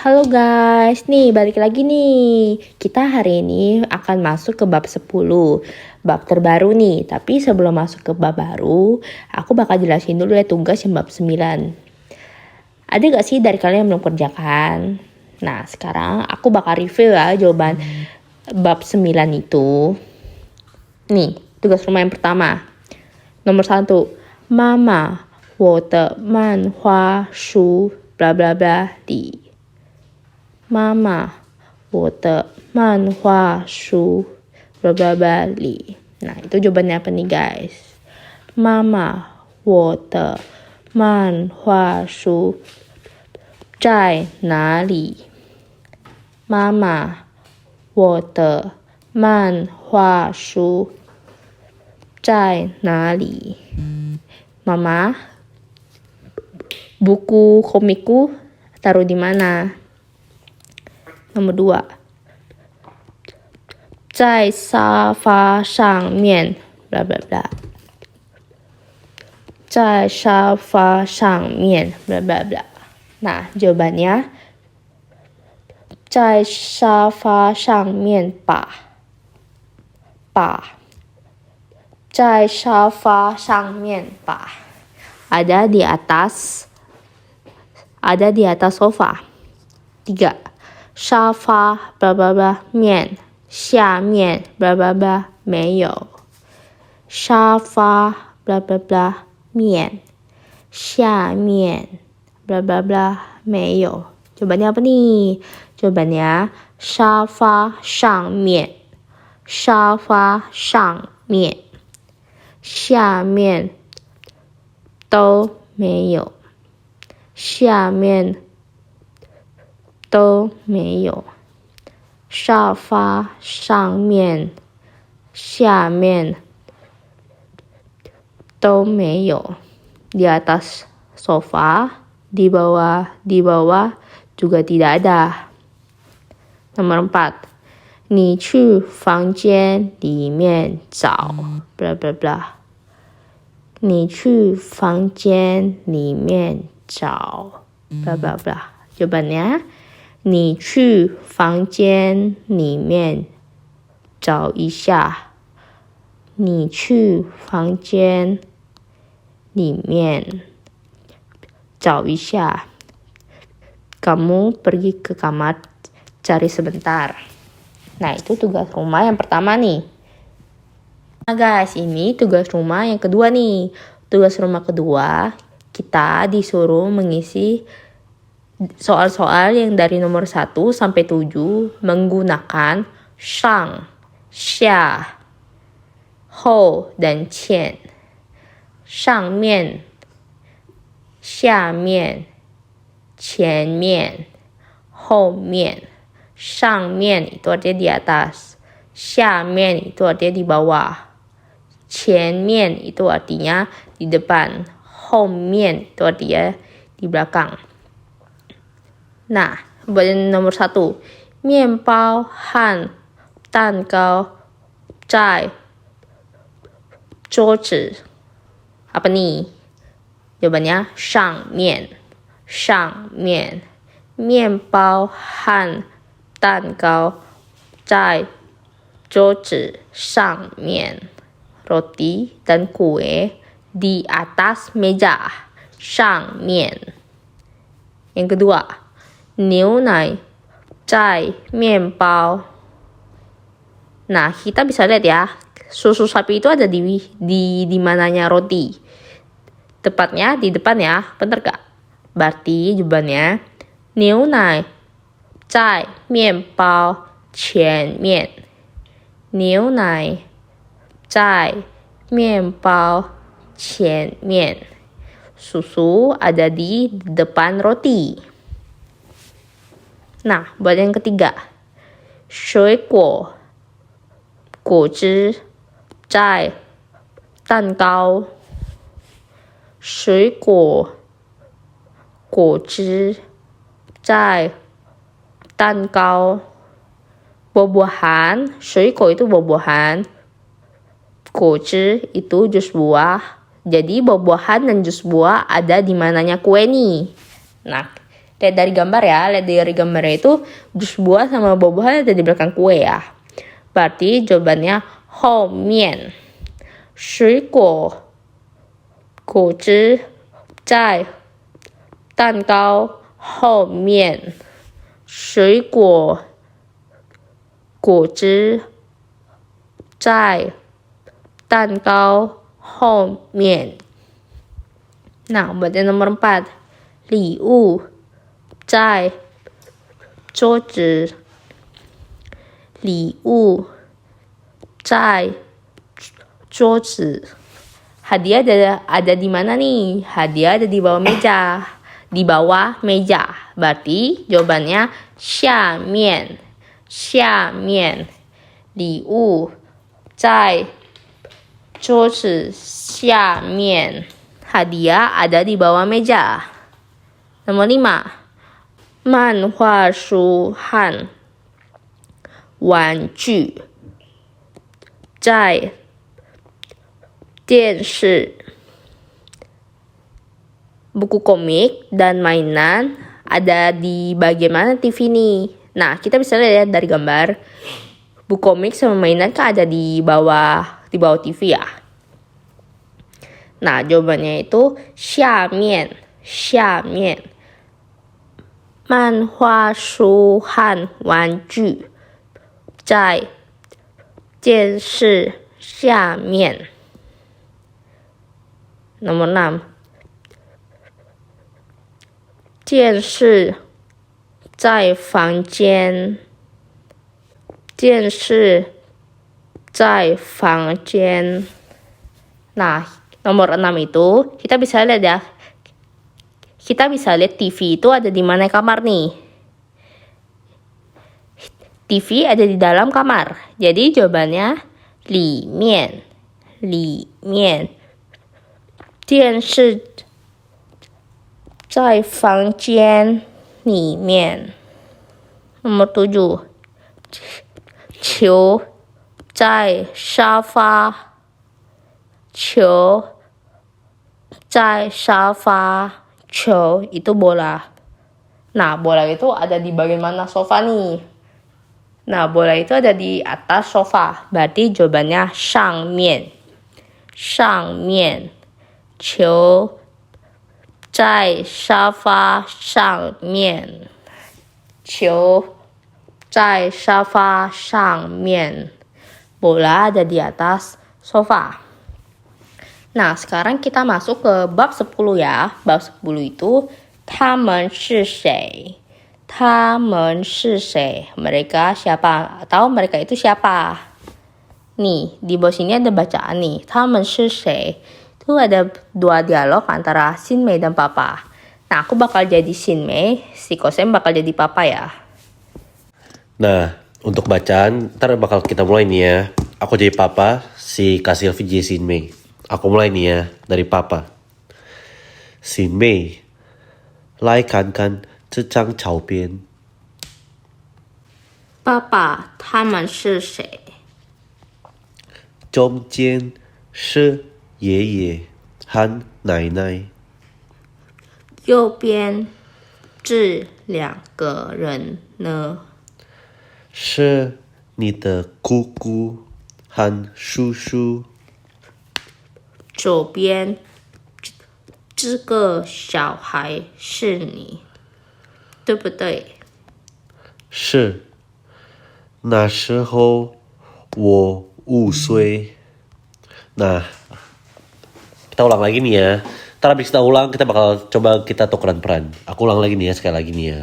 Halo guys, nih balik lagi nih. Kita hari ini akan masuk ke bab 10, bab terbaru nih. Tapi sebelum masuk ke bab baru, aku bakal jelasin dulu ya tugas yang bab 9. Ada gak sih dari kalian yang belum kerjakan? Nah, sekarang aku bakal review ya jawaban bab 9 itu. Nih, tugas rumah yang pertama. Nomor 1, Mama, 我的漫画书 bla bla bla di. 妈妈，我的漫画书 bla bla bla li. Nah, itu jawabannya apa nih guys? 妈妈，我的漫画书在哪里？妈妈，我的漫画书在哪里？ Mama, buku komikku taruh di mana? Nomor 2, 在沙发上面 bla bla bla. 在沙发上面 bla bla bla. Nah, jawabannya 在沙发上面吧在沙发上面吧 ada di atas sofa. 3, 沙发 bla bla bla 面下面 bla bla bla 没有沙发 bla bla bla 面下面 bla bla bla 没有 Jawabannya apa nih? Jawabannya 沙发上面沙发上面下面都没有下面都没有沙发上面下面都没有 di atas sofa di bawah juga tidak ada. Nomor 4, 你去房间里面找 bla bla bla. 你去房间里面找 bla bla bla. Jawabannya 你去房间里面找一下你去房间里面找一下 kamu pergi ke kamar cari sebentar. Nah, itu tugas rumah yang pertama nih. Nah guys, ini tugas rumah yang kedua nih. Tugas rumah kedua, kita disuruh mengisi soal-soal yang dari nomor 1 sampai 7 menggunakan shang, xia, hou, dan qian. 上面下面前面后面上面itu artinya di atas 下面itu artinya di bawah 前面itu artinya di depan 后面itu artinya di belakang. Nah, buat nomor 1, 面包和蛋糕在桌子 apa nih? Jawabannya 上面面包和蛋糕在桌子上面 roti dan kue di atas meja 上面 Yang kedua, 牛奶在面包 Nah, kita bisa lihat ya, susu sapi itu ada di mananya roti. Tepatnya di depan ya, bener gak? Berarti jawabannya 牛奶在面包前面牛奶在面包前面 Susu ada di depan roti. Nah, buat yang ketiga, 水果果汁在蛋糕水果果汁在蛋糕 buah-buahan 水果 itu buah-buahan 果汁 itu jus buah. Jadi buah-buahan dan jus buah ada di mananya kue nih. Nah, lihat dari gambar ya. Lihat dari gambarnya itu jus buah sama buah-buahan ada di belakang kue ya. Berarti jawabannya 后面水果果汁在蛋糕后面水果果汁在蛋糕后面。Nah, buat yang nomor 4. 礼物在桌子。礼物在桌子。Hadiah ada di mana nih? Hadiah ada di bawah meja. Di bawah meja. Berarti jawabannya 下面。下面。礼物在桌子下面。Hadiah ada di bawah meja. Nomor 5. 漫画书和玩具在电视。Buku komik dan mainan ada di bagian mana TV nih? Nah, kita bisa lihat dari gambar. Buku komik sama mainan kan ada di bawah TV ya. Nah, jawabannya itu 下面。下面。漫画书和玩具在电视下面。Nomor 6. 电视在房间。电视在房间。Nah, nomor 6 itu kita bisa lihat ya. Kita bisa lihat TV itu ada di mana kamar nih. TV ada di dalam kamar. Jadi jawabannya 里面。里面。电视在房间里面。Nomor 7. 球在沙发。球在沙发。球itu bola. Nah, bola itu ada di bagian mana sofa nih? Nah, bola itu ada di atas sofa. Berarti jawabannya 上面。上面。球在沙发上面。球在沙发上面。Bola ada di atas sofa. Nah, sekarang kita masuk ke bab 10 ya. Bab 10 itu 他们是谁？他们是谁？ Mereka siapa? Atau mereka itu siapa? Nih, di bawah sini ada bacaan nih. 他们是谁? Itu ada 2 dialog antara Xin Mei dan Papa. Nah, aku bakal jadi Xin Mei, si Kosem bakal jadi Papa ya. Nah, untuk bacaan, ntar bakal kita mulai nih ya. Aku jadi Papa, si Kak Sylvie jadi Xin Mei. Aku mulai nih ya, dari Papa. Xin Mei, 来看看这张照片。爸爸，他们是谁？中间是爷爷和奶奶。右边这2个人呢？是你的姑姑和叔叔。左边这个小孩是你，对不对？是，那时候我5岁。Nah, kita ulang lagi nih ya. Ntar habis kita ulang, kita bakal coba kita tukeran peran. Aku ulang lagi nih ya, sekali lagi nih ya.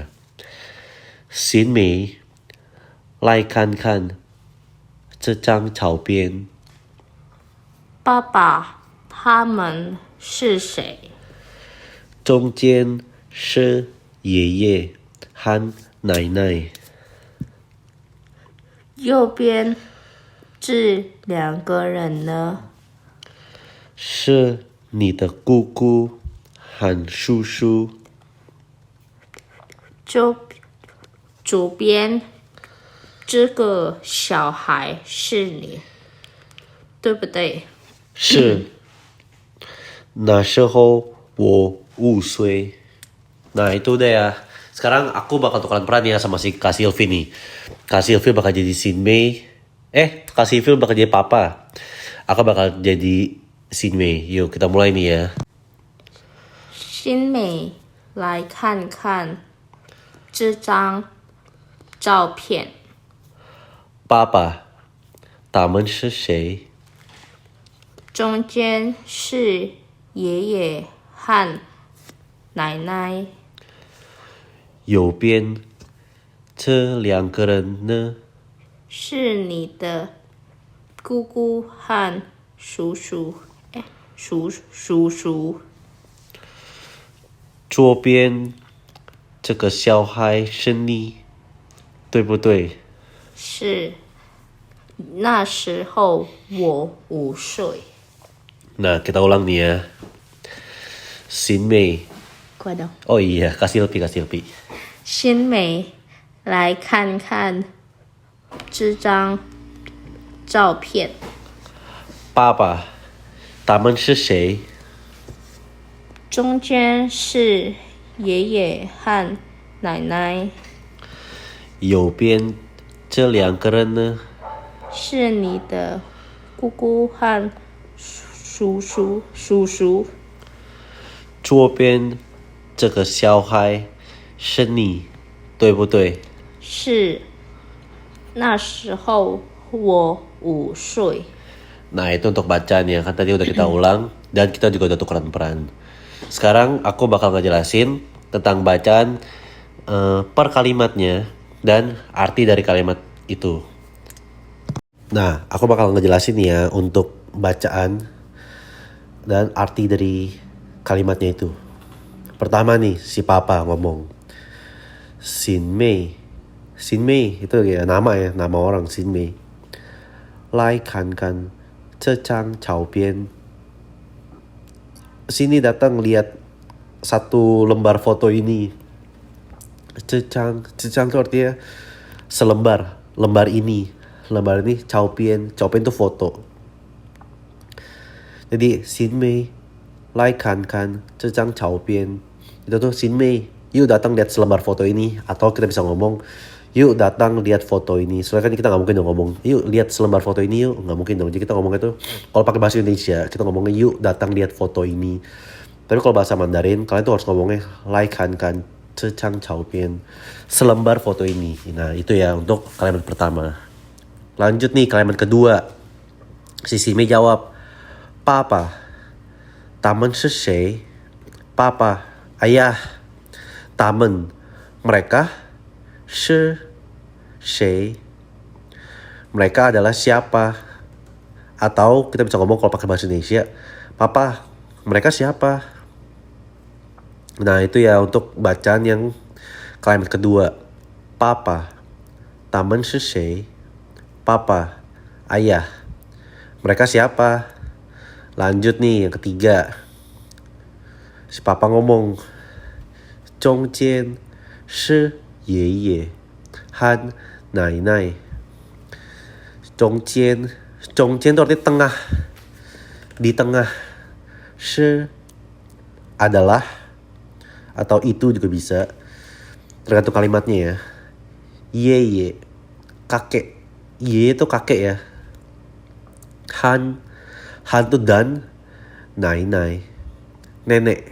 Xin Mei, 来看看这张照片。爸爸，他们是谁？中间是爷爷和奶奶。右边这2个人呢？是你的姑姑和叔叔。左边这个小孩是你，对不对？是，那时候我5岁。Nah itu deh ya. Sekarang aku bakal tukeran peran ya sama si Kak Sylvie nih. Kak Sylvie bakal jadi Sin Mei. Kak Sylvie bakal jadi Papa. Aku bakal jadi Sin Mei. Yuk kita mulai nih ya. 新美，来看看这张照片。爸爸，他们是谁？中间是爷爷和奶奶，右边这两个人呢？是你的姑姑和叔叔。叔叔。左边这个小孩是你，对不对？是，那时候我5岁。Nah, kita ulang nih ya. Sin Mei. 快点。Oh iya, Kak Sylvie. 新美，来看看这张照片。爸爸，他们是谁？中间是爷爷和奶奶，右边这两个人呢？是你的姑姑和叔叔。左边这个小孩是你，对不对？是，那时候我5岁。Nah, itu untuk bacanya. Kan tadi udah kita ulang dan kita juga udah tukeran peran. Sekarang aku bakal ngejelasin tentang bacaan per kalimatnya dan arti dari kalimat itu. Nah, aku bakal ngejelasin ya untuk bacaan dan arti dari kalimatnya itu. Pertama nih, si Papa ngomong. Sin Mei. Sin Mei itu ya nama orang Sin Mei. Lai kan kan, cecang caupian. Sini datang lihat satu lembar foto ini. Cecang itu artinya selembar, lembar ini caupian itu foto. Jadi Sin Mei, lai kan kan, cecang caupian. Itu tuh Sin Mei, yuk datang lihat selembar foto ini. Atau kita bisa ngomong, yuk datang lihat foto ini. Soalnya kan kita nggak mungkin dong ngomong, yuk lihat selembar foto ini yuk, nggak mungkin dong. Jadi kita ngomongnya tuh, kalau pakai bahasa Indonesia kita ngomongnya yuk datang lihat foto ini. Tapi kalau bahasa Mandarin kalian tuh harus ngomongnya lai kan kan, cecang caupian, selembar foto ini. Nah itu ya untuk kalimat pertama. Lanjut nih kalimat kedua. Si Mei jawab, Papa, taman是谁? Papa, ayah. Taman, mereka. 是谁? Mereka adalah siapa? Atau kita bisa ngomong kalau pakai bahasa Indonesia, Papa, mereka siapa? Nah itu ya untuk bacaan yang kalimat kedua. Papa, taman 是谁? Papa, ayah. Mereka siapa? Lanjut nih yang ketiga. Si Papa ngomong, 中间是爷爷和奶奶。中间itu artinya tengah, di tengah. 是 adalah atau itu juga bisa, tergantung kalimatnya ya. Ye kakek, ye itu kakek ya. Han itu dan, nai nenek.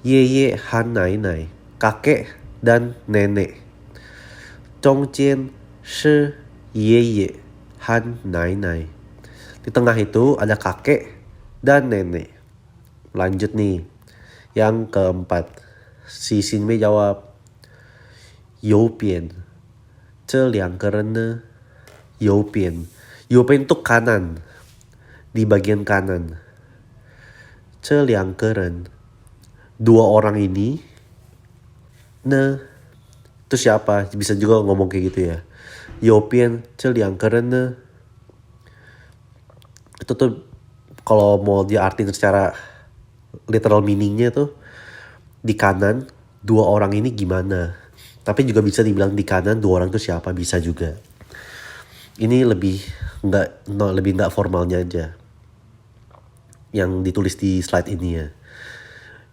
Ye han nai kakek dan nenek. 中间是爷爷和奶奶. Di tengah itu ada kakek dan nenek. Lanjut nih. Yang keempat. Si Sin Mei jawab, 右边这两个人呢? 右边itu kanan, di bagian kanan. 这两个人, dua orang ini. Ne, itu siapa? Bisa juga ngomong kayak gitu ya. 右边这两个人呢? Itu tuh kalau mau diartiin secara literal meaningnya tuh, di kanan dua orang ini gimana. Tapi juga bisa dibilang di kanan dua orang itu siapa, bisa juga. Ini lebih nggak formalnya aja yang ditulis di slide ini ya.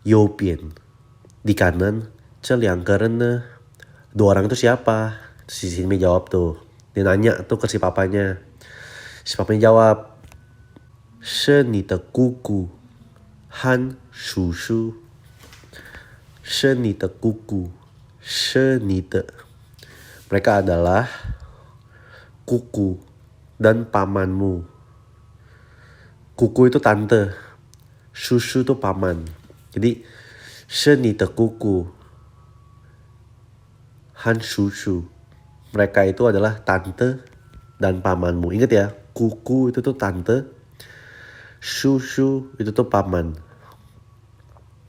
右边 di kanan, 这两个人呢? Dua orang itu siapa? Si Sinmei jawab tuh. Dia nanya tuh ke si papanya. Si papanya jawab, 是你的姑姑和叔叔。是你的姑姑，是你的. Mereka adalah kuku dan pamanmu. Kuku itu tante, susu itu paman. Jadi, 是你的姑姑和叔叔. Mereka itu adalah tante dan pamanmu. Ingat ya, kuku itu tuh tante, susu itu tuh paman.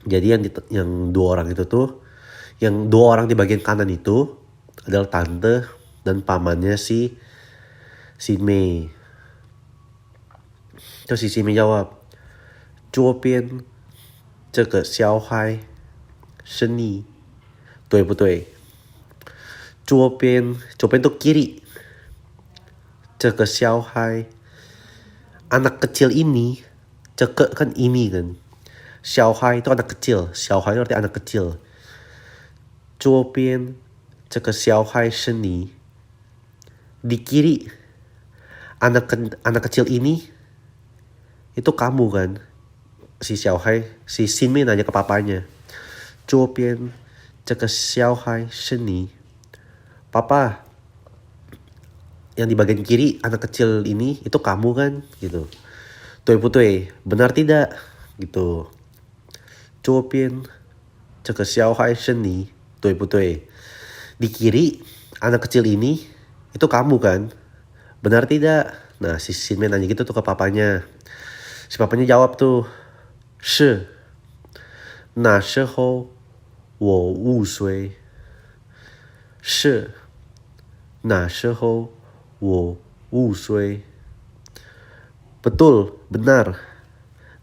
Jadi yang dua orang itu tuh, yang dua orang di bagian kanan itu adalah tante dan pamannya si Sinmei. Terus si Sinmei jawab, 左边这个小孩是你，对不对？左边tuh kiri. 这个小孩 anak kecil ini, 这个 kan ini kan. 小孩 itu anak kecil. 小孩 itu arti anak kecil. 左边这个小孩是你. Di kiri anak kecil ini itu kamu kan. Si Xiaohai, si Sinmei nanya ke papanya. 左边这个小孩是你. Papa, yang di bagian kiri anak kecil ini itu kamu kan gitu. 对不对? Benar tidak? Gitu. 左边这个小孩是你，对不对? Di kiri anak kecil ini itu kamu kan? Benar tidak? Nah, si Sinmei nanya gitu tuh ke papanya. Si papanya jawab tuh, 是那时候我5岁. 是那时候我5岁. Betul, benar.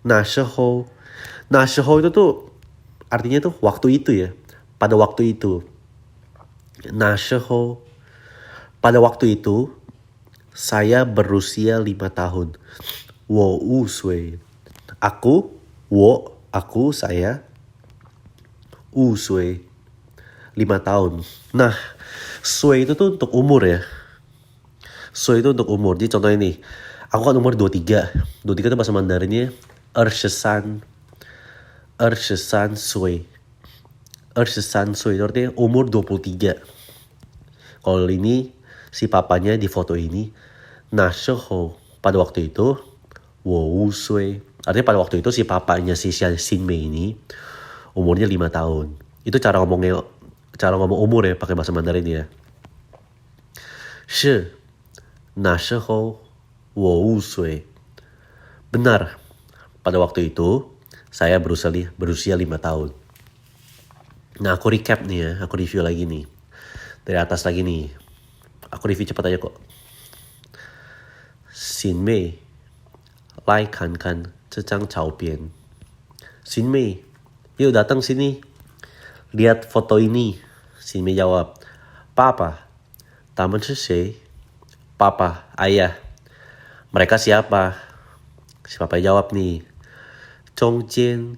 那时候itu tuh artinya tuh waktu itu ya. Pada waktu itu. 那时候 pada waktu itu saya berusia 5 tahun. 我5岁. Aku, saya 5岁. 5 tahun. Nah, 岁 itu tuh untuk umur ya. 岁 itu untuk umur. Jadi contohnya nih, aku kan umur 23. 23 itu bahasa Mandarinnya 23岁. 23岁 itu artinya umur 23. Kalau ini si papanya di foto ini, 那时候 pada waktu itu 我5岁. Artinya pada waktu itu si papanya si Sinmei ini umurnya 5 tahun. Itu cara ngomong umur ya pakai bahasa Mandarin ya. 是那时候我5岁. Benar. Pada waktu itu saya berusia 5 tahun. Nah, aku recap nih ya, aku review lagi nih. Dari atas lagi nih. Aku review cepat aja kok. Sinmei 来看看这张照片. Sinmei, yuk datang sini. Lihat foto ini. Sinmei jawab, Papa, 他们是谁? Papa, ayah. Mereka siapa? Si papa jawab nih. 中间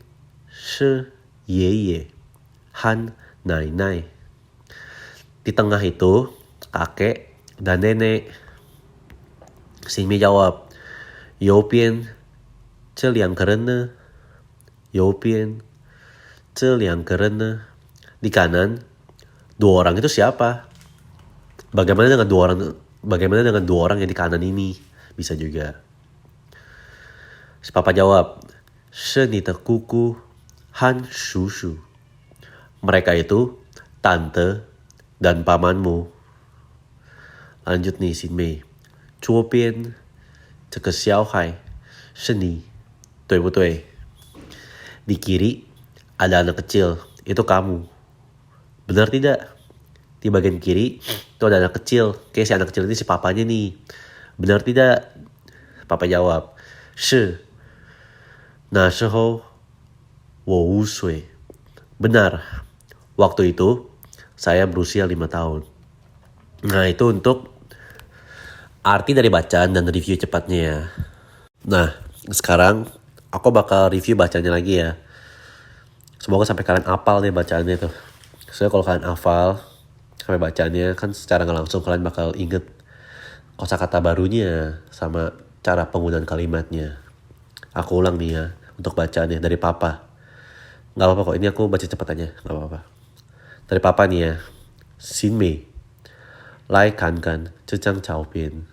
是爷爷和奶奶. Di tengah itu kakek dan nenek. Sinmei jawab, 右边这两个人呢? 右边这两个人呢? Di kanan, 2 orang itu siapa? Bagaimana dengan dua orang yang di kanan ini? Bisa juga. Si papa jawab, 是你的姑姑和叔叔. Mereka itu tante dan pamanmu. Lanjut nih Sinmei. 左边这个小孩是你，对不对? Di kiri ada anak kecil, itu kamu. Benar tidak? Di bagian kiri itu ada anak kecil. Kayak si anak kecil ini si papanya nih. Benar tidak? Papa jawab, 是那时候我5岁. Benar. Waktu itu saya berusia 5 tahun. Nah, itu untuk arti dari bacaan dan review cepatnya ya. Nah, sekarang aku bakal review bacanya lagi ya. Semoga sampai kalian hafal deh bacaannya tuh. Soalnya kalau kalian hafal sampai bacanya kan secara nggak langsung kalian bakal inget kosakata barunya sama cara penggunaan kalimatnya. Aku ulang nih ya untuk bacaannya dari papa. Nggak apa-apa kok, ini aku baca cepat aja, nggak apa-apa. Dari papa nih ya. Xin Mei, lai kan kan, 这张照片.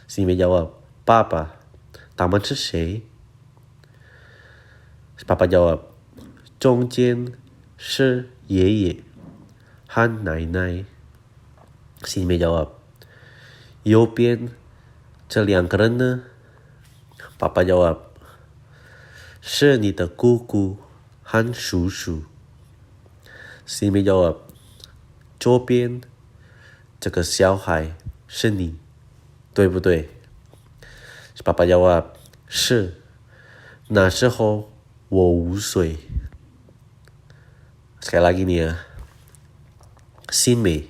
Xin Mei jawab, Papa, 他们是谁? Papa jawab, 中间是爷爷和奶奶. Xin Mei jawab, 右边这两个人呢? Papa jawab, 是你的姑姑和叔叔. Xin Mei jawab, 左边这个小孩是你，对不对？ Papa jawab, 是，那时候我5岁. Sekali lagi nih ya. Xin Mei,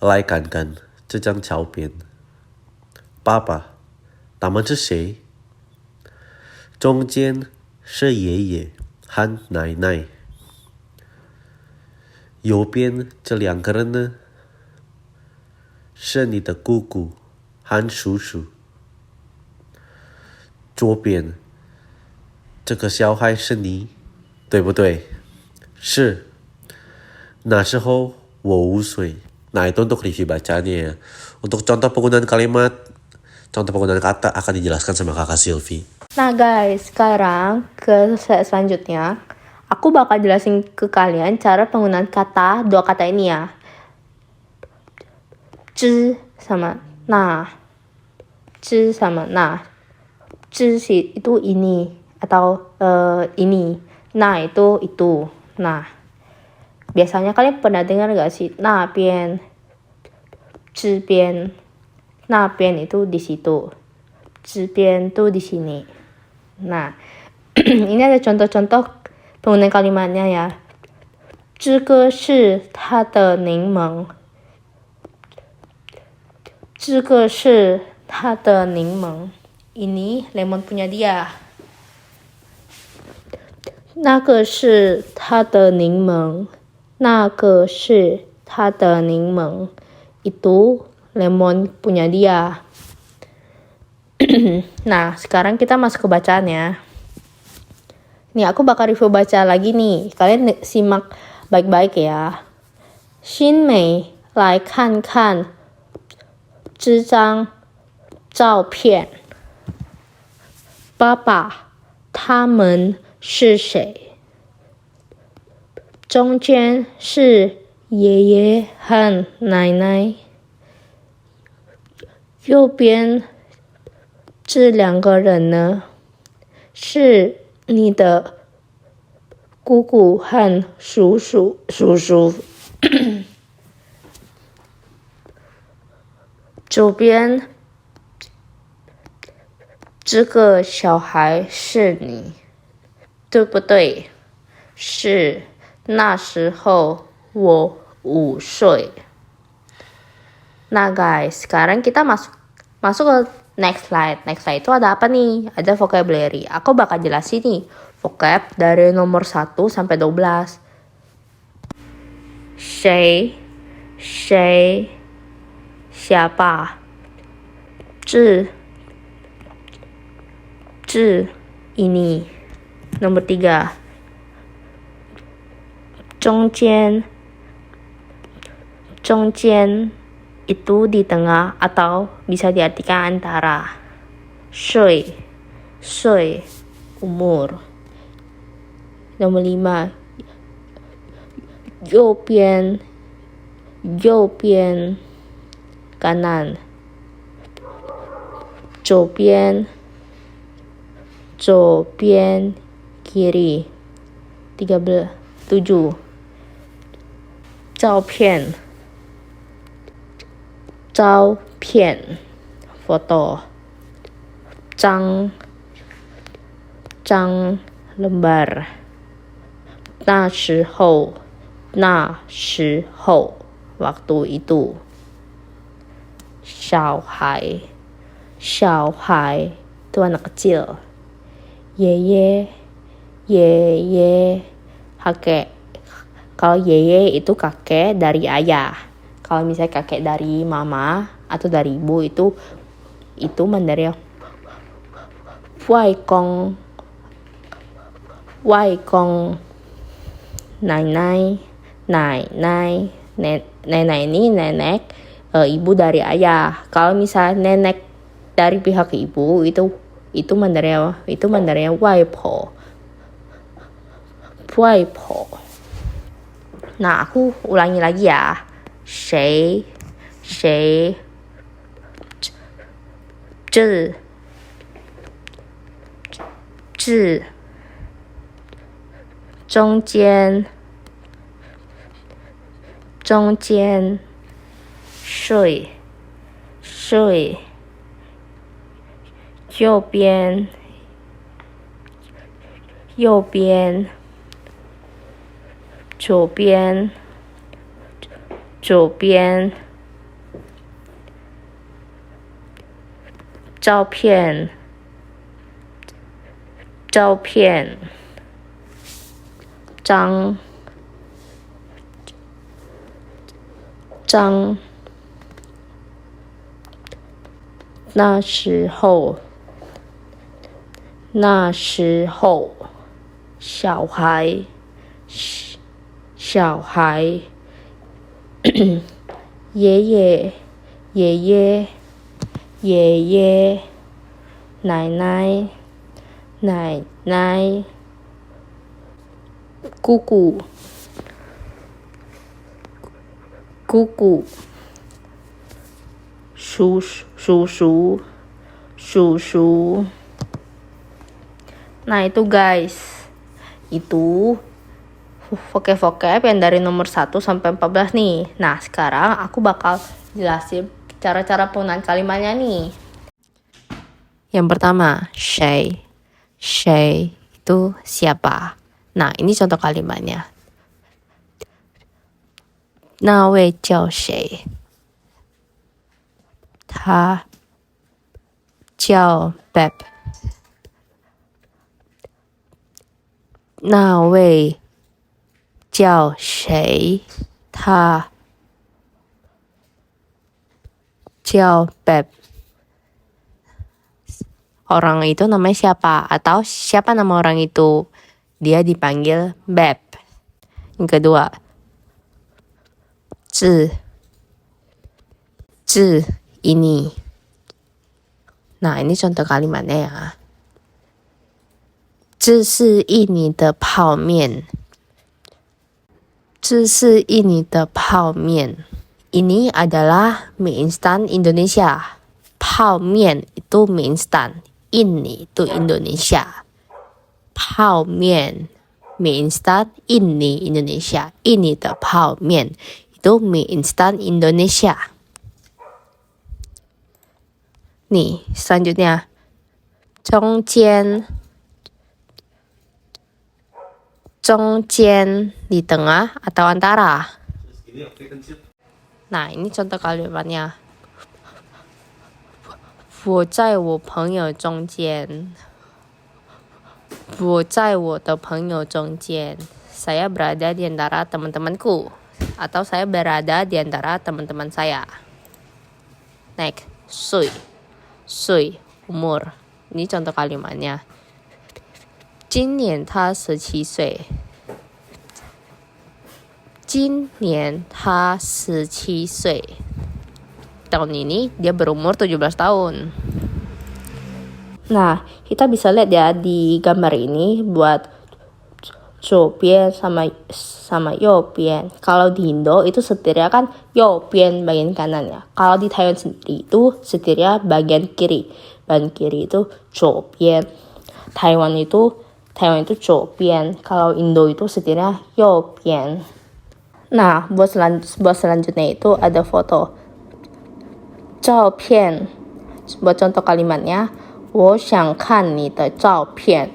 来看看这张照片。爸爸，他们是谁？中间是爷爷和奶奶。右边这两个人呢？是你的姑姑和叔叔。左边这个小孩是你，对不对？是。那时候我5岁. Nah, itu untuk review bacanya ya. Untuk contoh penggunaan kalimat, contoh penggunaan kata akan dijelaskan sama kakak Sylvie. Nah guys, sekarang ke selanjutnya aku bakal jelasin ke kalian cara penggunaan kata dua kata ini ya. 知 sama nah. 知 sama nah. 知 itu ini atau ini. Nah itu itu. Nah. Biasanya kalian pernah dengar gak sih? Nah bian. 知边. Nah bian itu di situ. 知边 itu di sini. Nah, ini ada contoh-contoh penggunaan kalimatnya ya. 这个是他的柠檬。这个是他的柠檬。Ini lemon punya dia. 那个是他的柠檬。那个是他的柠檬。Itu lemon punya dia. Nah, sekarang kita masuk ke bacaannya. Nih, aku bakal review baca lagi nih. Kalian simak baik-baik ya. Xin Mei, 来看看这张照片。爸爸，他们是谁？中间是爷爷和奶奶。右边这两个人呢，是你的姑姑和叔叔。左边这个小孩是你，对不对？是，那时候我5岁. Nah guys, sekarang kita masuk ke next slide. Next slide itu ada apa nih? Ada vocabulary. Aku bakal jelasin nih vocab dari nomor 1 sampai 12. 谁 siapa. 这 ini. Nomor 3. 中间 itu di tengah atau bisa diartikan antara. 岁 umur. Nomor 5. 右边 kanan. 左边 kiri. 7. 照片 foto. 张 lembar. 那时候 waktu itu. 小孩 itu anak kecil. 爷爷 kakek. Kalau yeye itu kakek dari ayah. Kalau misalnya kakek dari mama atau dari ibu itu Mandarin Wai Kong. Wai Kong. Nai ini nenek, ibu dari ayah. Kalau misalnya nenek dari pihak ibu itu Mandarin Wai Po. Nah, aku ulangi lagi ya. 谁字中间睡右边左边照片张那时候小孩爷爷奶奶姑姑叔叔。Nah itu guys, itu vocab yang dari nomor 1 sampai 14 nih. Nah sekarang aku bakal jelasin cara-cara penggunaan kalimatnya nih. Yang pertama, 谁itu siapa. Nah ini contoh kalimatnya. 那位叫谁？他叫 Beb。那位叫谁？他叫 Beb。Orang itu namanya siapa? Atau siapa nama orang itu? Dia dipanggil Beb. Yang kedua, 字 ini. Nah ini contoh kalimatnya ya. 这是印尼的泡面。Ini adalah mie instan Indonesia. 泡面 itu mie instan. Ini itu Indonesia. 泡面 mie instan ini Indonesia. Ini的泡面 itu mie instan Indonesia. Nih, selanjutnya. 中间, di tengah atau antara. Nah, ini contoh kalimatnya. 我在我朋友中间. Saya berada di antara teman-temanku. Atau saya berada di antara teman-teman saya. Next, 岁, umur. Ini contoh kalimatnya. 今年他17岁. 今年他17岁. Tahun ini dia berumur 17 tahun. Nah, kita bisa lihat ya di gambar ini buat 左边 sama 右边. Kalau di Indo itu setirnya kan 右边 bagian kanan ya. Kalau di Taiwan sendiri itu setirnya bagian kiri. Bagian kiri itu 左边. Taiwan itu 左边. Kalau Indo itu setirnya 右边. Nah, buat selanjutnya itu ada foto. 照片. Buat contoh kalimatnya, 我想看你的照片.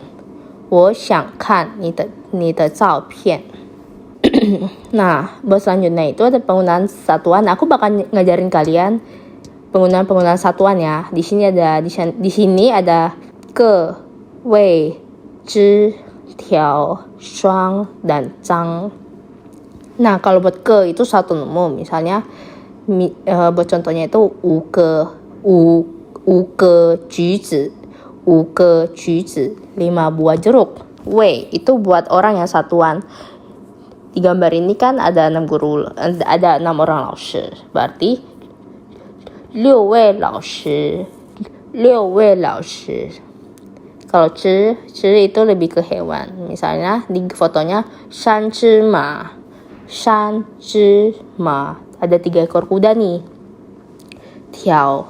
我想看你的照片. Nah, buat selanjutnya itu ada penggunaan satuan. Aku bakal ngajarin kalian penggunaan satuan ya. Di sini ada ke, wei, zhi, tiao, shuang, dan zhang. Nah, kalau buat ke itu satu nomor. Misalnya, buat contohnya itu 5个橘子, 5 buah jeruk. Wei itu buat orang yang satuan. Di gambar ini kan ada 6 guru, ada 6 orang 老师. Berarti 6位老师. Kalau 只 itu lebih ke hewan. Misalnya di fotonya 3只马. Ada 3 ekor kuda nih. 条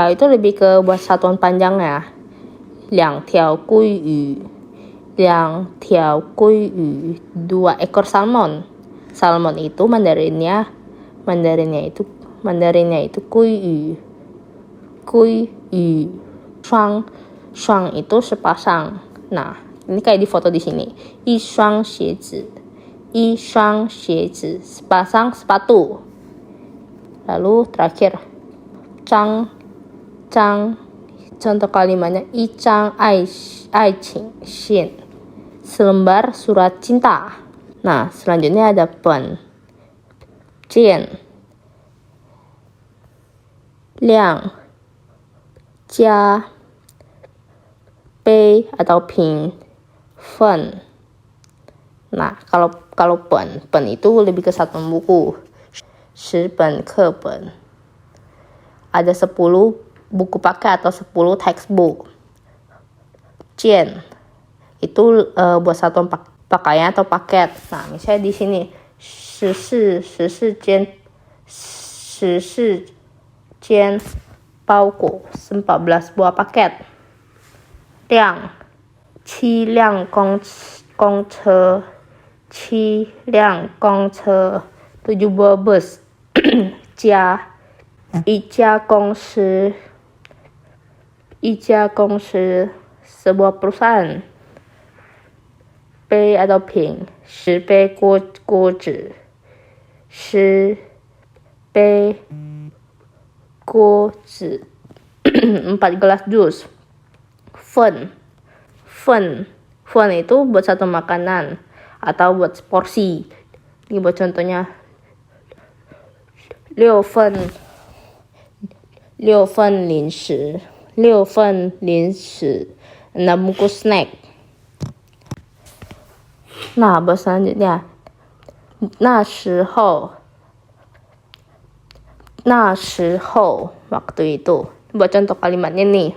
itu lebih ke buat satuan panjangnya. 2条鲑鱼, 2 ekor salmon. Salmon itu Mandarinnya itu 鲑鱼. 双 itu sepasang. Nah, ini kayak di foto di sini. 一双鞋子, sepasang sepatu. Lalu terakhir 张 contoh kalimatnya 一张爱情线, selembar surat cinta. Nah, selanjutnya ada pen, 见 量 加 杯atau 瓶 fen. Nah, kalau pen itu lebih ke satuan buku. 10本课本. Ada 10 buku paket atau 10 textbook. 件 itu buat satuan pakaian atau paket. Nah, misalnya di sini 14件包裹, 14 buah paket. 量 7辆公车, 7辆公车, 7 buah bus. 家 一家公司, sebuah perusahaan. 杯 atau 瓶 10杯锅子, 10杯锅子, 4 gelas jus. Fen itu buat satu makanan atau buat porsi. Ini buat contohnya 6份零食, 6 bungkus snack. Nah, buat selanjutnya 那时候, waktu itu. Buat contoh kalimatnya nih.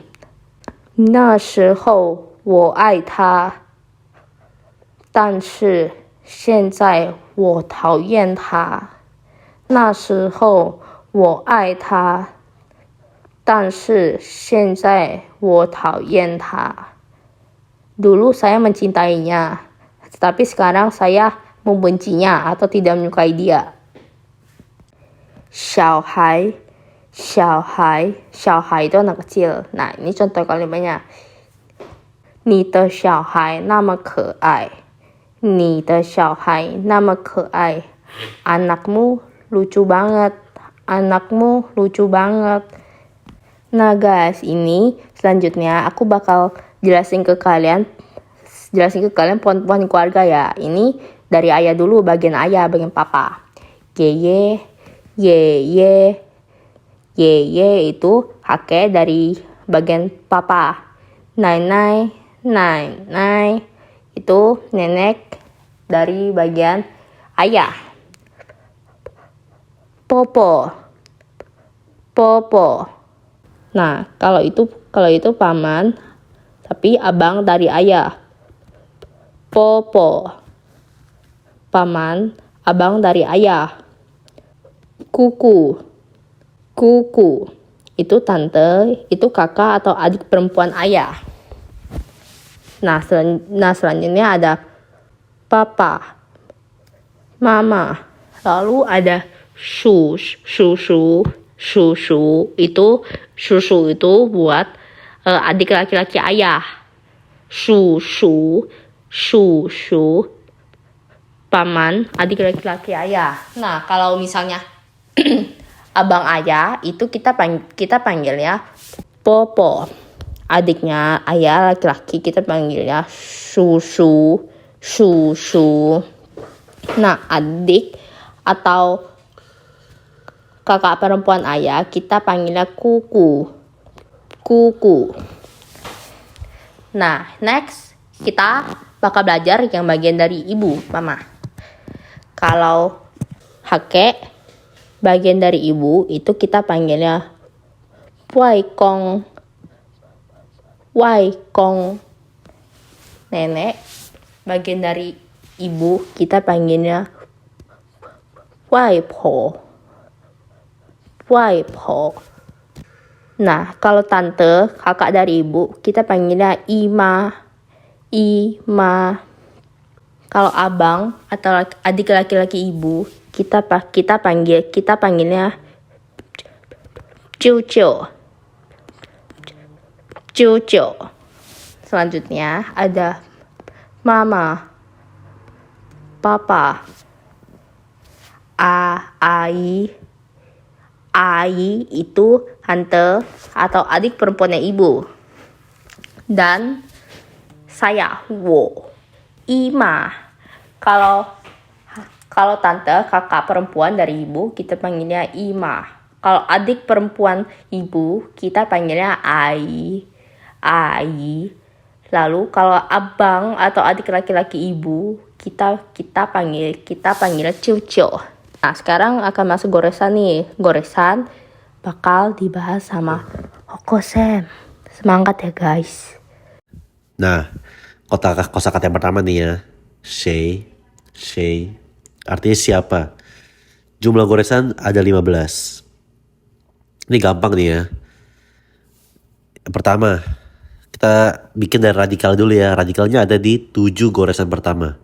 那时候我爱他, 但是现在我讨厌他. 那时候我爱他, 但是现在我讨厌他. Dulu saya mencintainya, tetapi sekarang saya membencinya atau tidak menyukai dia. 小孩 itu anak kecil. Nah, ini contoh kalimatnya. 你的小孩那么可爱. 你的小孩那么可爱. Anakmu lucu banget. Nah guys, ini selanjutnya aku bakal jelasin ke kalian poin-poin keluarga ya. Ini dari ayah dulu, bagian ayah, bagian papa. Yeye itu kakek dari bagian papa. Nai itu nenek dari bagian ayah. Popo. Nah, kalau itu paman, tapi abang dari ayah. Popo. Paman, abang dari ayah. Kuku. Itu tante, itu kakak atau adik perempuan ayah. Nah, selanjutnya ada papa, mama. Lalu ada susu. Itu buat adik laki-laki ayah. Susu. Paman, adik laki-laki ayah. Nah, kalau misalnya abang ayah itu kita panggilnya popo. Adiknya ayah laki-laki kita panggilnya susu. Nah, adik atau kakak perempuan ayah kita panggilnya kuku. Kuku. Nah, next kita bakal belajar yang bagian dari ibu, mama. Kalau kakek, bagian dari ibu itu kita panggilnya Wai Kong. Wai Kong. Nenek, bagian dari ibu kita panggilnya Wai Po. Wai Po. Nah, kalau tante, kakak dari ibu, kita panggilnya Ima. Ima. Kalau abang atau adik laki-laki ibu, kita panggilnya Cucu. Cucu. Selanjutnya ada mama, papa, ai. Ai itu tante atau adik perempuannya ibu. Dan saya, wo, ima. Kalau tante, kakak perempuan dari ibu, kita panggilnya ima. Kalau adik perempuan ibu, kita panggilnya ai. Ai. Lalu kalau abang atau adik laki-laki ibu, kita panggil cucu. Nah, sekarang akan masuk goresan nih. Goresan bakal dibahas sama Hoko-sen. Semangat ya, guys. Nah, kosakata yang pertama nih ya. Shei. Artinya siapa? Jumlah goresan ada 15. Ini gampang nih ya. Yang pertama, kita bikin dari radikal dulu ya. Radikalnya ada di 7 goresan pertama.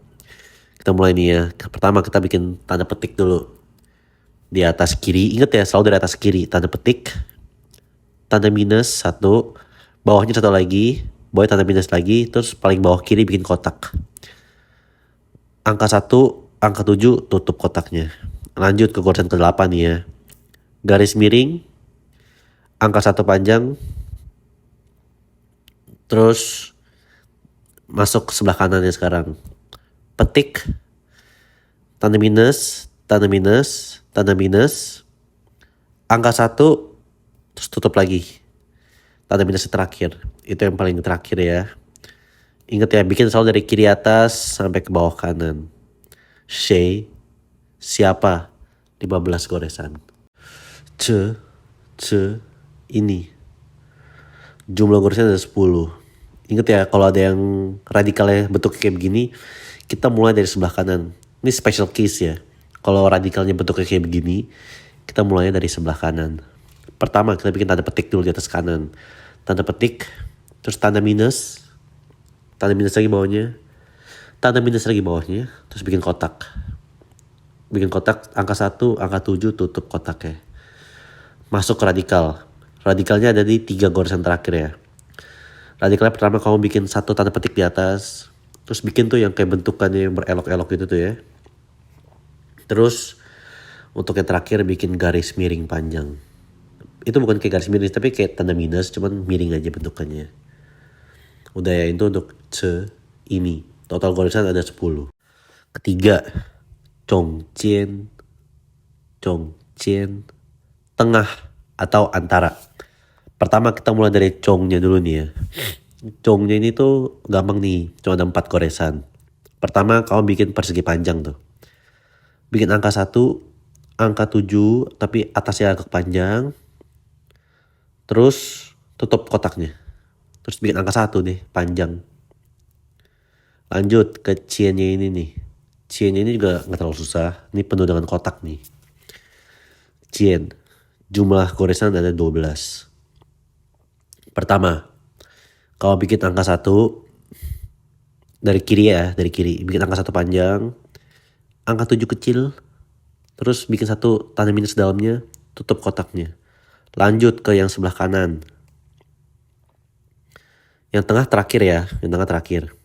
Kita mulai nih ya. Pertama kita bikin tanda petik dulu. Di atas kiri, ingat ya, selalu dari atas kiri. Tanda petik, tanda minus 1, bawahnya 1 lagi, bawahnya tanda minus lagi, terus paling bawah kiri bikin kotak. Angka 1, angka 7 tutup kotaknya. Lanjut ke goresan ke-8 nih ya. Garis miring, angka 1 panjang, terus masuk ke sebelah kanannya sekarang. Petik, tanda minus, angka 1, terus tutup lagi. Tanda minus terakhir, itu yang paling terakhir ya. Ingat ya, bikin selalu dari kiri atas sampai ke bawah kanan. Shei, siapa? 15 goresan. Ce, ini. Jumlah goresan ada 10. Ingat ya, kalau ada yang radikalnya bentuknya kayak begini, kita mulai dari sebelah kanan. Ini special case ya. Kalau radikalnya bentuknya kayak begini, kita mulainya dari sebelah kanan. Pertama kita bikin tanda petik dulu di atas kanan. Tanda petik, terus tanda minus lagi bawahnya, tanda minus lagi bawahnya, terus bikin kotak. Bikin kotak angka 1, angka 7 tutup kotaknya. Masuk ke radikal. Radikalnya ada di 3 goresan terakhir ya. Radikalnya pertama kamu bikin 1 tanda petik di atas, terus bikin tuh yang kayak bentukannya yang berelok-elok gitu tuh ya. Terus untuk yang terakhir bikin garis miring panjang. Itu bukan kayak garis miring tapi kayak tanda minus, cuman miring aja bentukannya. Udah ya, itu untuk ini. Total goresan ada 10. Ketiga, Zhongjian. Tengah atau antara. Pertama kita mulai dari Zhongnya dulu nih ya. Zhongnya ini tuh gampang nih, cuma ada 4 goresan. Pertama kamu bikin persegi panjang tuh. Bikin angka 1, angka 7, tapi atasnya agak panjang. Terus tutup kotaknya. Terus bikin angka 1 deh, panjang. Lanjut ke ciennya ini nih. Ciennya ini juga gak terlalu susah. Ini penuh dengan kotak nih. Cien. Jumlah goresan ada 12. Pertama, kalau bikin angka 1 dari kiri ya, dari kiri. Bikin angka 1 panjang, angka 7 kecil, terus bikin 1 tanda minus dalamnya, tutup kotaknya. Lanjut ke yang sebelah kanan. Yang tengah terakhir ya,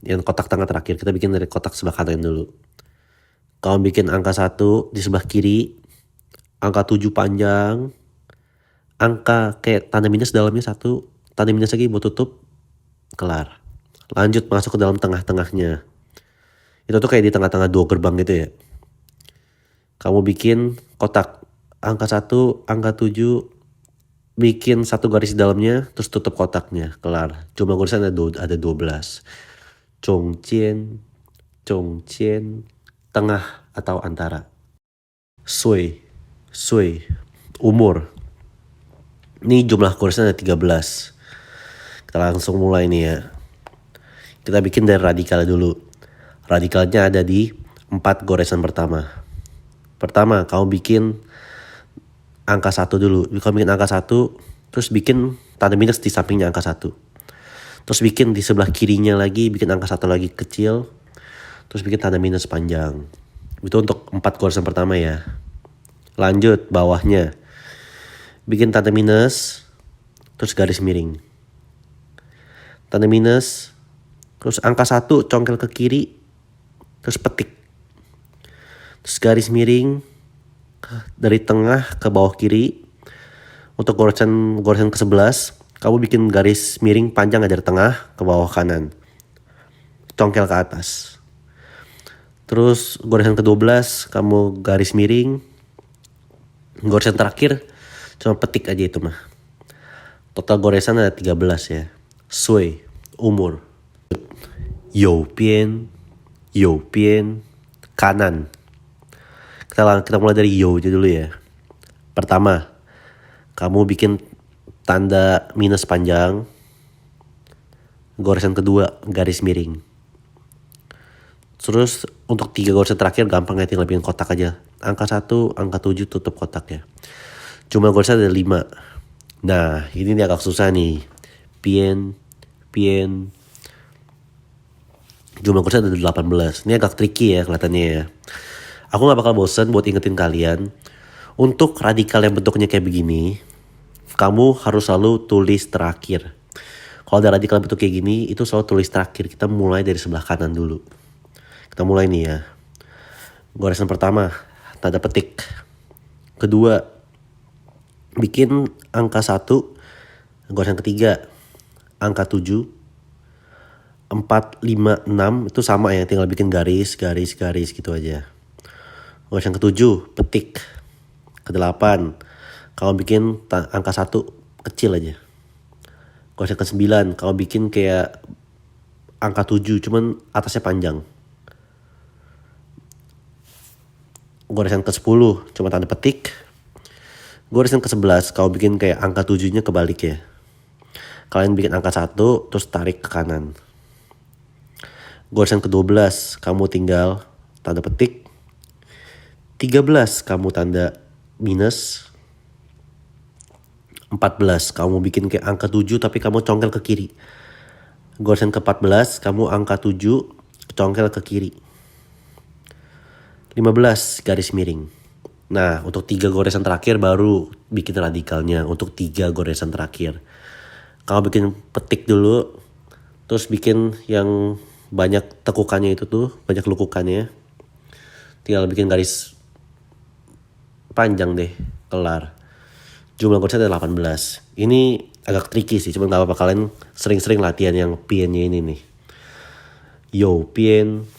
yang kotak tengah terakhir. Kita bikin dari kotak sebelah kanan dulu. Kalau bikin angka 1 di sebelah kiri, angka 7 panjang, angka kayak tanda minus dalamnya 1, tanda minus lagi buat tutup, kelar. Lanjut masuk ke dalam tengah-tengahnya. Itu tuh kayak di tengah-tengah 2 gerbang gitu ya. Kamu bikin kotak. Angka 1, angka 7, bikin satu garis di dalamnya, terus tutup kotaknya. Kelar. Jumlah garisan ada 12. Zhongjian, zhongjian, tengah atau antara. Sui, sui, umur. Ini jumlah garisan ada 13. Kita langsung mulai nih ya. Kita bikin dari radikal dulu. Radikalnya ada di 4 goresan pertama. Pertama, kamu bikin angka 1 dulu. Kamu bikin angka 1, terus bikin tanda minus di sampingnya angka 1. Terus bikin di sebelah kirinya lagi, bikin angka 1 lagi kecil. Terus bikin tanda minus panjang. Itu untuk 4 goresan pertama ya. Lanjut, bawahnya. Bikin tanda minus, terus garis miring. Tanda minus, terus angka 1 congkel ke kiri, terus petik. Terus garis miring dari tengah ke bawah kiri. Untuk goresan ke-11, kamu bikin garis miring panjang dari tengah ke bawah kanan. Congkel ke atas. Terus goresan ke-12, kamu garis miring. Goresan terakhir, cuma petik aja itu mah. Total goresan ada 13 ya. Sui, umur. You bian, kanan. Kita mulai dari you aja dulu ya. Pertama, kamu bikin tanda minus panjang. Goresan kedua, garis miring. Terus untuk 3 goresan terakhir gampang ya, tinggal bikin kotak aja. Angka 1, angka 7 tutup kotak ya. Jumlah goresan ada 5. Nah, ini nih agak susah nih. Pian. Jumlah goresan ada 18. Ini agak tricky ya kelihatannya ya. Aku gak bakal bosan buat ingetin kalian. Untuk radikal yang bentuknya kayak begini, kamu harus selalu tulis terakhir. Kalau ada radikal bentuk kayak gini, itu selalu tulis terakhir. Kita mulai dari sebelah kanan dulu. Kita mulai nih ya. Goresan pertama, tanda petik. Kedua, bikin angka 1. Goresan ketiga, angka 7. 4, 5, 6 itu sama ya, tinggal bikin garis gitu aja. Goresan ke-7, petik. Ke-8, kamu bikin angka 1 kecil aja. Goresan ke-9, kamu bikin kayak angka 7 cuman atasnya panjang. Goresan ke-10 cuma tanda petik. Goresan ke-11 kamu bikin kayak angka 7-nya kebalik ya. Kalian bikin angka 1 terus tarik ke kanan. Goresan ke-12 kamu tinggal tanda petik. 13 kamu tanda minus. 14 kamu bikin kayak angka 7 tapi kamu congkel ke kiri. Goresan ke-14 kamu angka 7 congkel ke kiri. 15 garis miring. Nah, untuk 3 goresan terakhir baru bikin radikalnya. Untuk 3 goresan terakhir kamu bikin petik dulu, terus bikin yang banyak tekukannya itu tuh, banyak lukukannya. Tinggal bikin garis panjang deh, kelar. Jumlah goresan ada 18. Ini agak tricky sih, cuman gak apa-apa, kalian sering-sering latihan yang piannya ini nih. You pian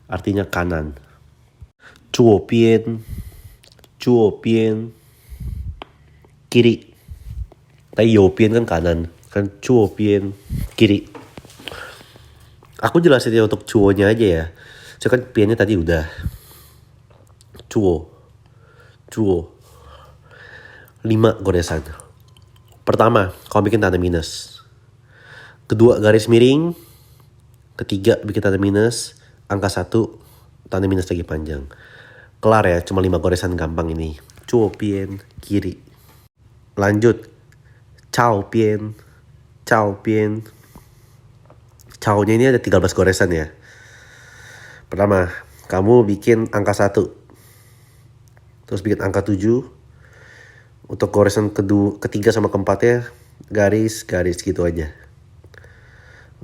artinya kanan. Zuo pian kiri. Tapi you pian kan kanan, kan zuo pian kiri. Aku jelasin ya untuk zuo-nya aja ya. Saya kan piannya tadi udah. Zuo. 5 goresan. Pertama, kamu bikin tanda minus. Kedua, garis miring. Ketiga, bikin tanda minus. Angka 1, tanda minus lagi panjang. Kelar ya, cuma 5 goresan gampang ini. Zuo pian kiri. Lanjut. Cao pian. Cao-nya ini ada 13 goresan ya. Pertama, kamu bikin angka 1. Terus bikin angka 7. Untuk goresan ketiga sama keempatnya garis gitu aja.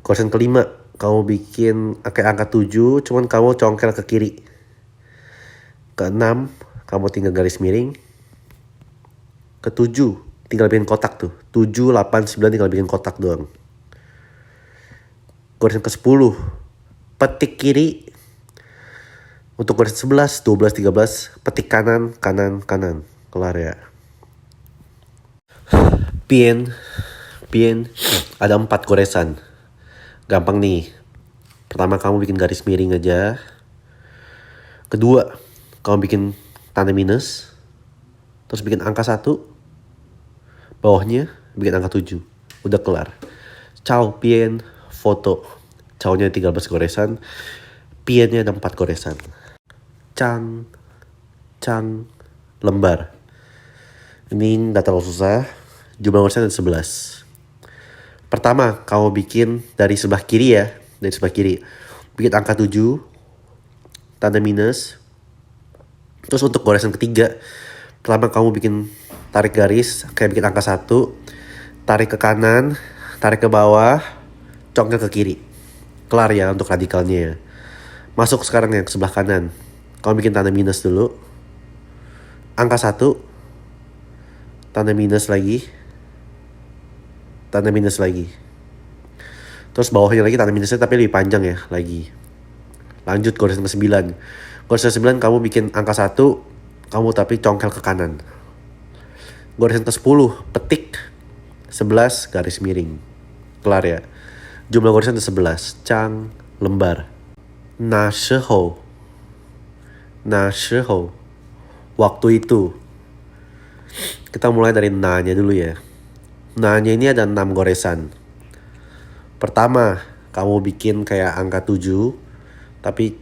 Goresan kelima kamu bikin kayak angka 7 cuman kamu congkel ke kiri. Ke-6 kamu tinggal garis miring. Ke-7 tinggal bikin kotak tuh. 7, 8, 9 tinggal bikin kotak doang. Goresan ke-10 petik kiri. Untuk gorisan 11, 12, 13, petik kanan, kanan, kanan. Kelar ya. Pien, pien, ada 4 goresan. Gampang nih. Pertama kamu bikin garis miring aja. Kedua, kamu bikin tanda minus. Terus bikin angka 1. Bawahnya bikin angka 7. Udah kelar. Ciao, pien, foto. Ciao-nya 13 goresan. Piennya ada 4 goresan. Cang, cang, lembar. Ini gak terlalu susah. Jumlah goresan ada 11. Pertama, kamu bikin dari sebelah kiri ya. Dari sebelah kiri. Bikin angka 7. Tanda minus. Terus untuk goresan ketiga, pertama kamu bikin tarik garis. Kayak bikin angka 1. Tarik ke kanan. Tarik ke bawah. Congkel ke kiri. Kelar ya untuk radikalnya ya. Masuk sekarang yang sebelah kanan. Kamu bikin tanda minus dulu. Angka 1. Tanda minus lagi. Tanda minus lagi. Terus bawahnya lagi tanda minusnya tapi lebih panjang ya lagi. Lanjut goresan ke 9. Goresan ke 9 kamu bikin angka 1. Kamu tapi congkel ke kanan. Goresan ke 10. Petik. 11 garis miring. Kelar ya. Jumlah goresan ada 11. Cang, lembar. Na shihou. Na shihou. Waktu itu. Kita mulai dari na-nya dulu ya. Na-nya ini ada 6 goresan. Pertama, kamu bikin kayak angka 7. Tapi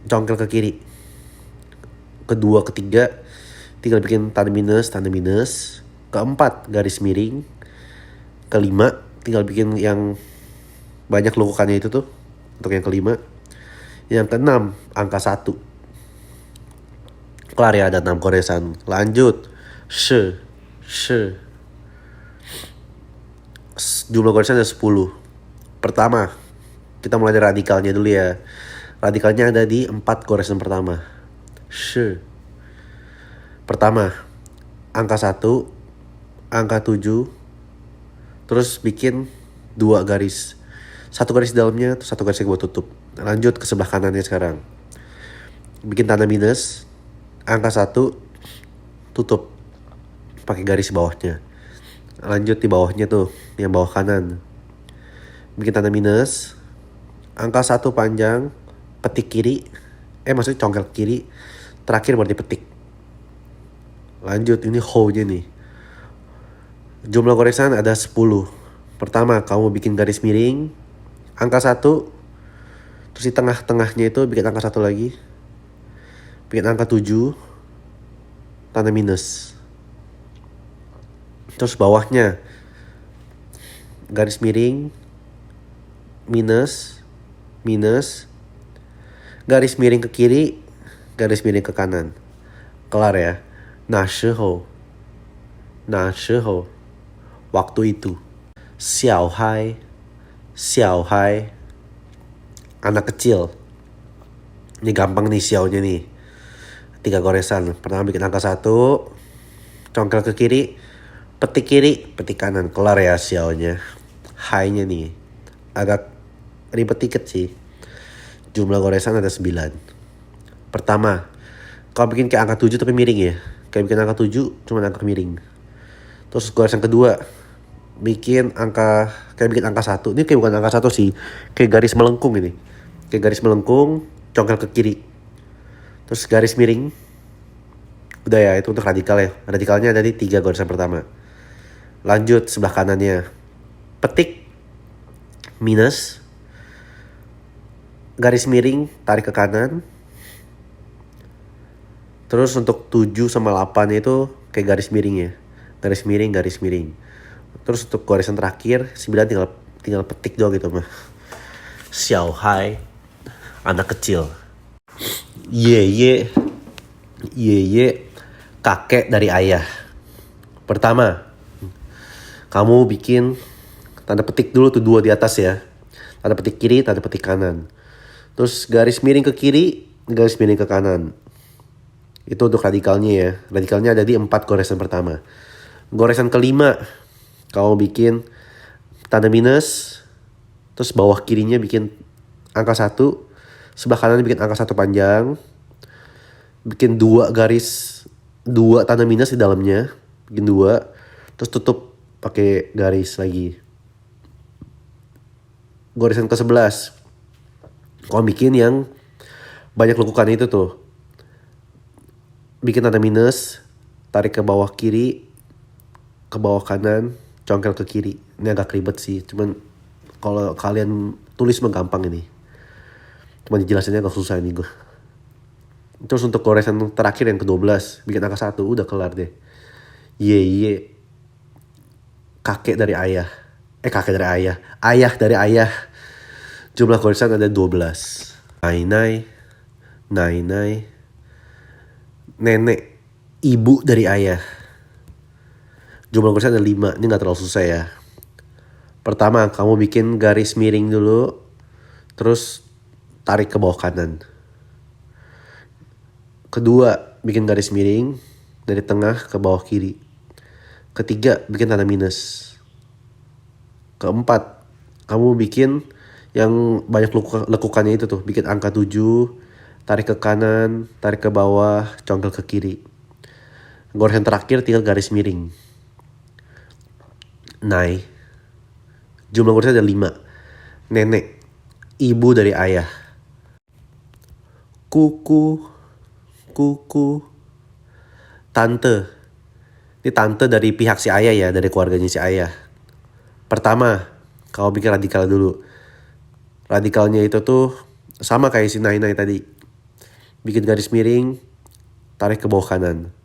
congkel ke kiri. Kedua, ketiga, tinggal bikin tanda minus, tanda minus. Keempat, garis miring. Kelima, tinggal bikin yang banyak lekukannya itu tuh. Untuk yang kelima. Yang keenam, angka 1. Kelar ya, ada 6 goresan. Lanjut. She. Jumlah goresan ada 10. Pertama, kita mulai dari radikalnya dulu ya. Radikalnya ada di 4 goresan pertama. She. Pertama, angka 1, angka 7, terus bikin 2 garis. 1 garis di dalamnya, terus 1 garis yang buat tutup. Lanjut ke sebelah kanannya sekarang. Bikin tanda minus, angka 1, tutup. Pakai garis bawahnya. Lanjut di bawahnya tuh, yang bawah kanan. Bikin tanda minus, angka 1 panjang, petik kiri. Maksudnya congkel kiri. Terakhir baru dipetik. Lanjut, ini hole-nya nih. Jumlah goresan ada 10. Pertama, kamu bikin garis miring. Angka 1. Terus di tengah-tengahnya itu bikin angka 1 lagi. Bikin angka 7. Tanda minus. Terus bawahnya. Garis miring. Minus. Minus. Garis miring ke kiri. Garis miring ke kanan. Kelar ya. Na shihou. Na shihou. Waktu itu. Xiao hai. Xiao hai. Anak kecil. Ini gampang nih xiao-nya nih. 3 goresan. Pertama bikin angka 1. Congkel ke kiri. Petik kiri. Petik kanan. Kelar ya xiao-nya. Hai-nya nih. Agak ribet dikit sih. Jumlah goresan ada 9. Pertama. Kalau bikin kayak angka 7 tapi miring ya. Kayak bikin angka 7 cuma angka miring. Terus goresan kedua. Bikin angka. Kayak bikin angka 1. Ini kayak bukan angka 1 sih. Kayak garis melengkung ini. Kayak garis melengkung. Congkel ke kiri. Terus garis miring. Udah ya, itu untuk radikal ya. Radikalnya ada di 3 goresan pertama. Lanjut sebelah kanannya. Petik. Minus. Garis miring. Tarik ke kanan. Terus untuk 7 sama 8 itu kayak garis miring ya. Garis miring, garis miring. Terus untuk goresan terakhir 9 tinggal petik doang gitu mah. Xiao hai. Anak kecil. Ye. Kakek dari ayah. Pertama, kamu bikin tanda petik dulu tuh 2 di atas ya. Tanda petik kiri, tanda petik kanan. Terus garis miring ke kiri, garis miring ke kanan. Itu untuk radikalnya ya. Radikalnya ada di 4 goresan pertama. Goresan kelima, kamu bikin tanda minus. Terus bawah kirinya bikin angka 1. Sebelah kanan bikin angka 1 panjang. bikin 2 tanda minus di dalamnya, bikin 2, terus tutup pakai garis lagi. Goresan ke-11, kau bikin yang banyak lekukan itu tuh, bikin tanda minus, tarik ke bawah kiri, ke bawah kanan, congkel ke kiri. Ini agak ribet sih, cuman kalau kalian tulis mah gampang ini. Cuman dijelasinnya agak susah ini gue. Terus untuk goresan terakhir yang ke-12, bikin angka 1, udah kelar deh. Ye, kakek dari ayah. Kakek dari ayah. Ayah dari ayah. Jumlah goresan ada 12. Nai, nenek, ibu dari ayah. Jumlah goresan ada 5. Ini gak terlalu susah ya. Pertama, kamu bikin garis miring dulu. Terus tarik ke bawah kanan. Kedua, bikin garis miring dari tengah ke bawah kiri. Ketiga, bikin tanda minus. Keempat, kamu bikin yang banyak lekukannya itu tuh. Bikin angka 7, tarik ke kanan, tarik ke bawah, congkel ke kiri. Goresan terakhir tinggal garis miring. Nai, jumlah goresan ada 5. Nenek, ibu dari ayah. Kuku, tante. Ini tante dari pihak si ayah ya, dari keluarganya si ayah. Pertama, kau bikin radikal dulu. Radikalnya itu tuh sama kayak si Nai tadi. Bikin garis miring, tarik ke bawah kanan.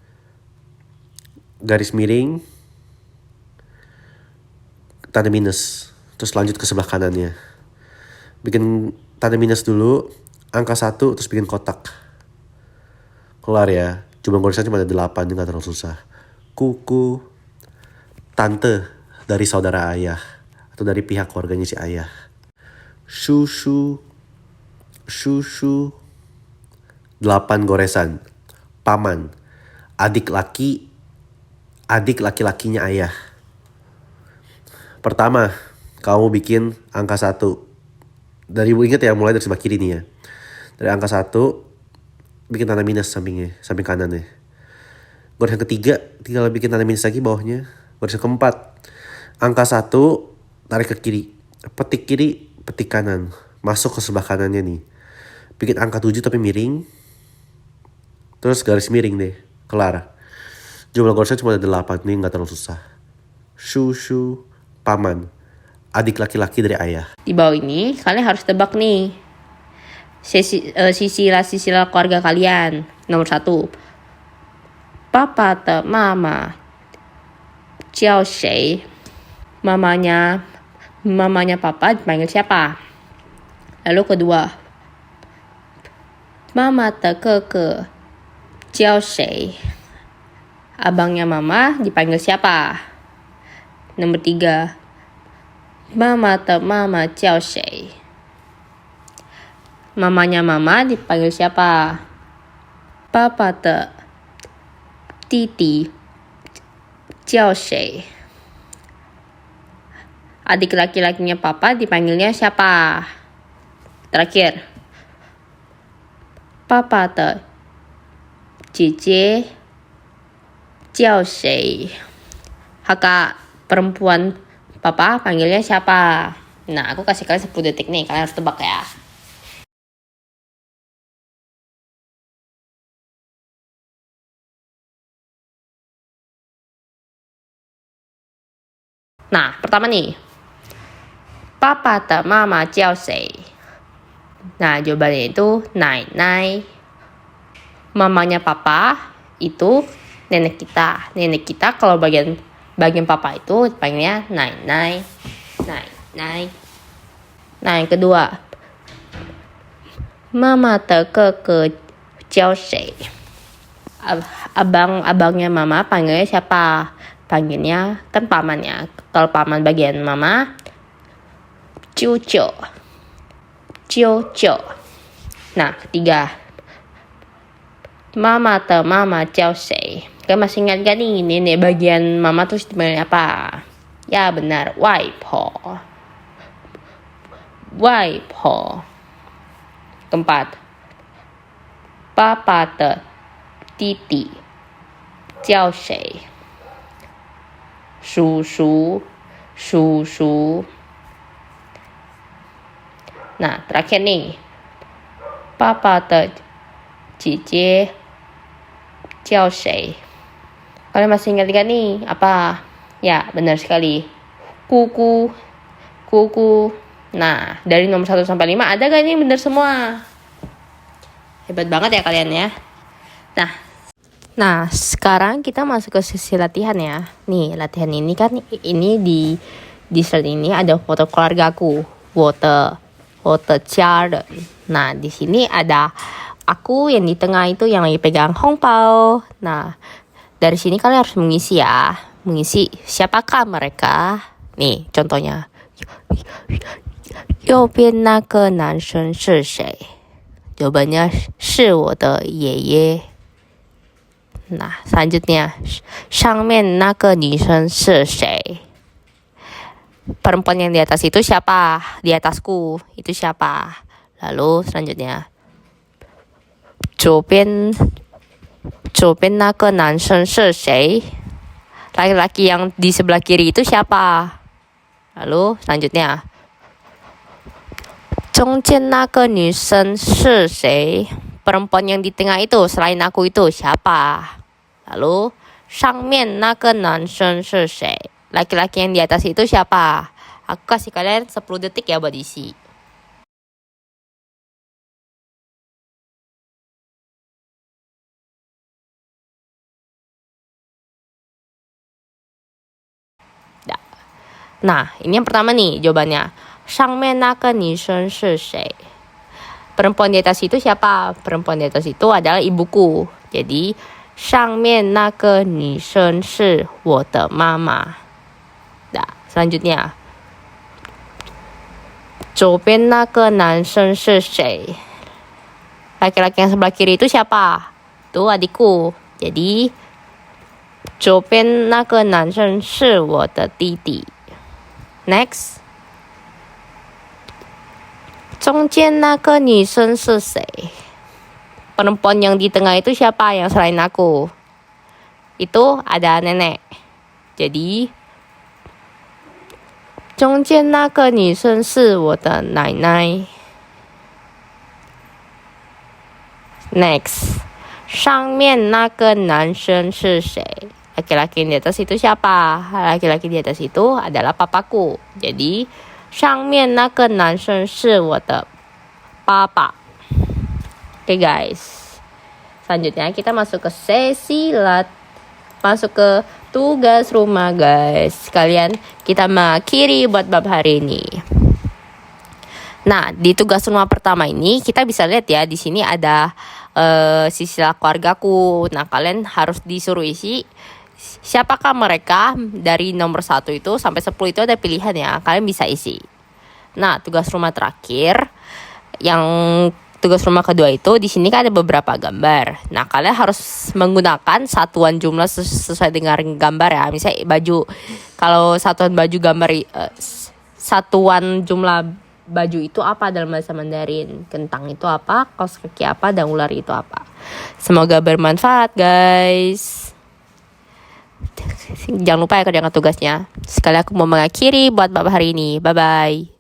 Garis miring, tanda minus. Terus lanjut ke sebelah kanannya. Bikin tanda minus dulu, angka 1, terus bikin kotak. Kelar ya. Jumlah goresan cuma ada 8, ini gak terlalu susah. Kuku, tante dari saudara ayah. Atau dari pihak keluarganya si ayah. Susu, 8 goresan. Paman, adik laki-lakinya ayah. Pertama, kamu bikin angka 1. Ingat ya, mulai dari sebelah kiri nih ya. Dari angka 1, bikin tanda minus samping kanannya. Goresan ketiga, tinggal bikin tanda minus lagi bawahnya. Goresan keempat, angka 1, tarik ke kiri. Petik kiri, petik kanan. Masuk ke sebelah kanannya nih. Bikin angka 7 tapi miring. Terus garis miring deh. Kelar. Jumlah goresan cuma ada 8, ini gak terlalu susah. Susu, paman, adik laki-laki dari ayah. Di bawah ini kalian harus tebak nih sisilah keluarga kalian. Nomor 1, papa de mama jiao shui. Mamanya papa dipanggil siapa? Lalu kedua, mama de gege jiao shui. Abangnya mama dipanggil siapa? Nomor 3, mama de mama jiao shui. Mamanya mama dipanggil siapa? Papa de didi jiao shui. Adik laki-lakinya papa dipanggilnya siapa? Terakhir, papa de jeje jiao shui. Kakak perempuan papa panggilnya siapa? Nah, aku kasih kalian 10 detik nih, kalian harus tebak ya. Nah, pertama nih, papa de mama jiao shui. Nah, jawabannya itu nai. Mamanya papa itu nenek kita. Nenek kita kalau bagian papa itu dipanggilnya nai. Nah, yang kedua, mama de gege jiao shui. Abangnya mama panggilnya siapa? Panggilnya kan pamannya. Kalau paman bagian mama, cucu. Nah, ketiga, mama de mama jiao shui. Kalian masih ingat gak nih, nenek bagian mama terus dipanggil apa? Ya benar, wai po. Keempat, papa de 弟弟叫谁？叔叔，叔叔。Nah, terakhir nih. Papa的姐姐叫谁？ Kalian masih ingat kan nih? Apa? Ya, benar sekali. Kuku. Kuku. Nah, dari nomor 1 sampai 5 ada gak nih benar semua? Hebat banget ya kalian ya. Nah, sekarang kita masuk ke sesi latihan ya. Nih, latihan ini kan ini di slide ini ada foto keluargaku. Foto家人. Nah, di sini ada aku yang di tengah itu yang lagi pegang hongpao. Nah, dari sini kalian harus mengisi ya. Mengisi siapakah mereka? Nih, contohnya. 右边那个男生是谁? Jawabannya 是我的爷爷. Nah, selanjutnya. 上面那个女生是谁? Perempuan yang di atas itu siapa? Di atasku itu siapa? Lalu selanjutnya. 左边那个男生是谁? Laki-laki yang di sebelah kiri itu siapa? Lalu selanjutnya. 中间那个女生是谁? Perempuan yang di tengah itu selain aku itu siapa? Lalu 上面那个男生是谁? Laki-laki yang di atas itu siapa? Aku kasih kalian 10 detik ya buat isi. Nah, ini yang pertama nih jawabannya. 上面那个女生是谁? Perempuan di atas itu siapa? Perempuan di atas itu adalah ibuku. Jadi 上面那个女生是我的妈妈. Nah, selanjutnya. 左边那个男生是谁? Laki-laki yang sebelah kiri itu siapa? Itu adikku. Jadi 左边那个男生是我的弟弟. Next. 中间那个女生是谁? Perempuan yang di tengah itu siapa yang selain aku? Itu ada nenek. Jadi 中间那个女生是我的奶奶. Next. 上面那个男生是谁? Laki-laki di atas itu siapa? Laki-laki di atas itu adalah papaku. Jadi 上面那个男生是我的爸爸. Oke guys. Selanjutnya kita masuk ke sesi masuk ke tugas rumah guys. Kalian kita mengakhiri buat bab hari ini. Nah, di tugas rumah pertama ini kita bisa lihat ya di sini ada silsilah keluargaku. Nah, kalian harus disuruh isi siapakah mereka dari nomor 1 itu sampai 10 itu ada pilihan ya. Kalian bisa isi. Nah, tugas rumah terakhir yang tugas rumah kedua itu di sini kan ada beberapa gambar. Nah, kalian harus menggunakan satuan jumlah sesuai dengan gambar ya. Misalnya baju, kalau satuan baju gambar satuan jumlah baju itu apa dalam bahasa Mandarin? Kentang itu apa? Kaos kaki apa? Dan ular itu apa? Semoga bermanfaat guys. Jangan lupa ya kerjakan tugasnya. Sekali aku mau mengakhiri buat bab hari ini. Bye bye.